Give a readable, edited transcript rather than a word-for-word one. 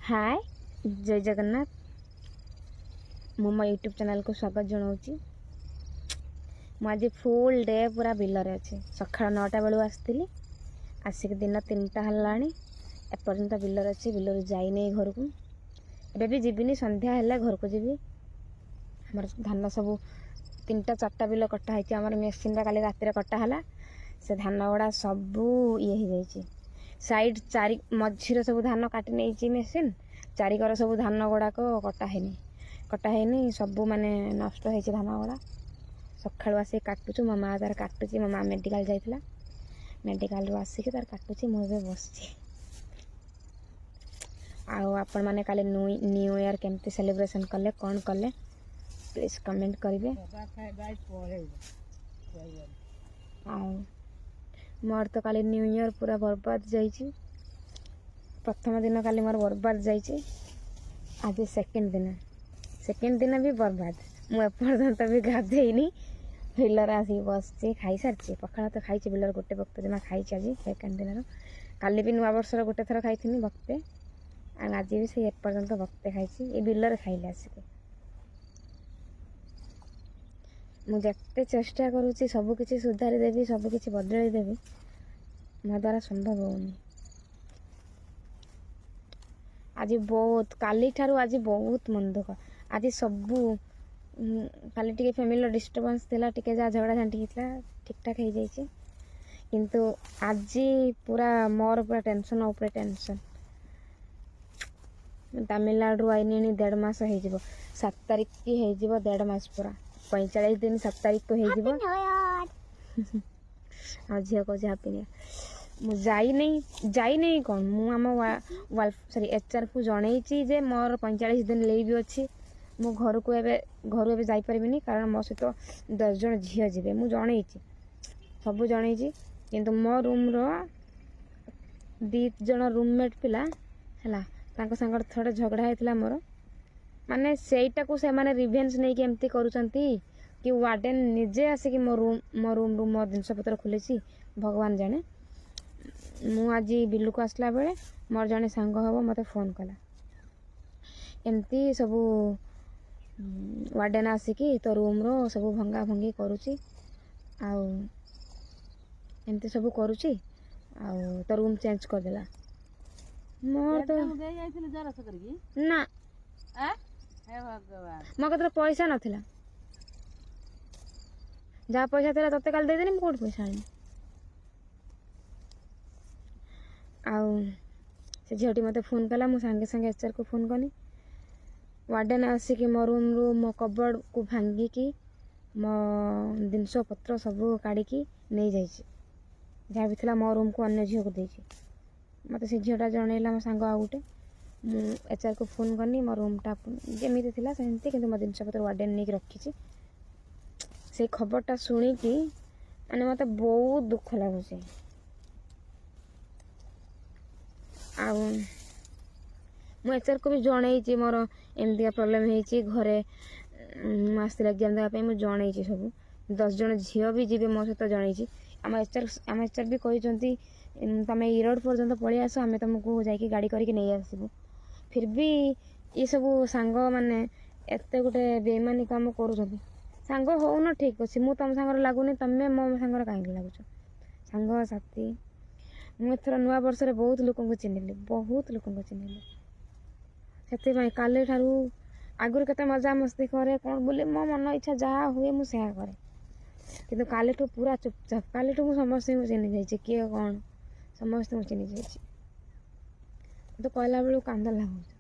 हाय जय जगन्नाथ मो मो यूट्यूब चैनल को स्वागत जनाऊँगी। मुझे फुल डे पूरा बिलर अच्छे सका 9टा बेलू आसती आसिक दिन 3टा है एपर्यंत बिलर अच्छे बिलर जाइनी घर को एबे भी जीविनी संध्या है घर को जीवी आमर धान सब 3टा 4टा बिल कटा आमर मेसीन काली रातिर कटाला से धान गुड़ा सबू ये हो जाए साइड चारि मझीर सब धान काटी नहीं मेसीन चारिकर सब धान गुड़ाक कटाहनी सबू माने नष्ट हो धान गुड़ा सकाळु आसी काटुचु मो माँ तार काटुची मो माँ मेडिकल जाइथिला मेडिकल रू आसिक तार काटुची मुझे बस आपण मैंने काले न्यू ईयर केमती सेलिब्रेशन कले कौन कले प्लीज कमेंट करेंगे। मोर तो काली न्यू ईयर पूरा बर्बाद जाइए प्रथम दिन काली मोर बर्बाद जाइए आज सेकेंड दिन भी बर्बाद मुपर्यंत भी गाधेनी बिलर आसिक बस खाई सारी पखाड़ तो खाई बिलर गोटे वक्त जमा खाई आज सेकेंड दिन काली भी नुआ वर्षर गोटे थर खाई वक्ते आज भी से एपर्यंत वक्ते खाई बिलर खाइले आसिक मुझे चेष्टा करुँची सबकि सुधारी देवी सबकि बदल देवी मो द्वारा संभव होनी आज बहुत काली ठारू आज बहुत मन दुख आज सबू काली टी फैमिली डिस्टर्बेंस थिला टिके जा झगड़ा झांटी होता ठीक ठाक हो जाए किंतु आज पूरा मोर पूरा टेंशन ऊपर टेंशन तमिलनाडु आईनी 1.5 मास हो 7 तारीख की हो 1.5 मास पूरा 45 दिन 7 तारीख को हो झील को हैप्पी जाई नहीं कौन मुझे सॉरी एचआर को जनई जे मोर 45 दिन ले भी अच्छी मो घर को घर जापरि कारण मो सहित 10 जन झील जी मुझे जनई सब जनई किंतु मो रूम रो 2 जन रूममेट पिला है सांगर थोड़े झगड़ा होता मोर माने सेटा को से माने रिवेंज नहीं कि एमती करूचंती कि वार्डन निजे आसिक मो रूम रू मो जिनस पत्र खोली भगवान जाने मु आज बिलू को आसला बेले मोर जने सांग हम मत फोन कला एमती सब वार्डन आसिक तो रूम रो सब भंगा भंगी करुची एमती सब करुची तो रूम चेंज कर देला मोर तो ना मो कतर पैसा नाला जहाँ पैसा था तोते काल देदेनी कौट पैसा आनी से झीटी मत फोन कला मु सांगे सांगे एचआर को फोन कनी वार्डन आसिक मो रूम रू मो कबर्ड को भांगिकी मो जिनस पत्र सब काढ़ी नहीं जाइए जहाँ भी थी मो रूम को अन्य झील को देती मत से झीटा जनइला मो सांग आ गोटे एचआर को फोन करनी मो रूमटा जमी थी सेमती कि मो जिनस पत्र वार्डन नहीं रखी से खबरटा शुणिकी मैंने मत बहुत दुख लगुच मु एचआर को भी जनई मोर एमती प्रोब्लेम हो घरे आसती एग्जाम देवाई मुझे जनई सब 10 जन झील भी जी मो सहित जनई आम एचआर भी कहते तुम इरोड पर्यंत पलि आस आम तुमको जाकि गाड़ी करके नहीं आसबू फिर भी ये सब सांग मैंने एत गोटे बेईमानी काम कर सांग हो न ठीक अच्छे मु तुम सांगर लगुनि तुम्हें मो सांगर कहीं लगुच सांग साथी मुझे नुआ वर्ष बहुत लोक चिन्हली से काली ठारू आगुरी केते मजा मस्ती करे कौन बोले मो मन इच्छा जहाँ हुए मुझे करे किंतु काली ठू पूरा चुपचाप काली ठू समस्त चिन्ह जाइए किए कौन समस्त चिन्ह जाइए तो कहला बेलू कांद लगुच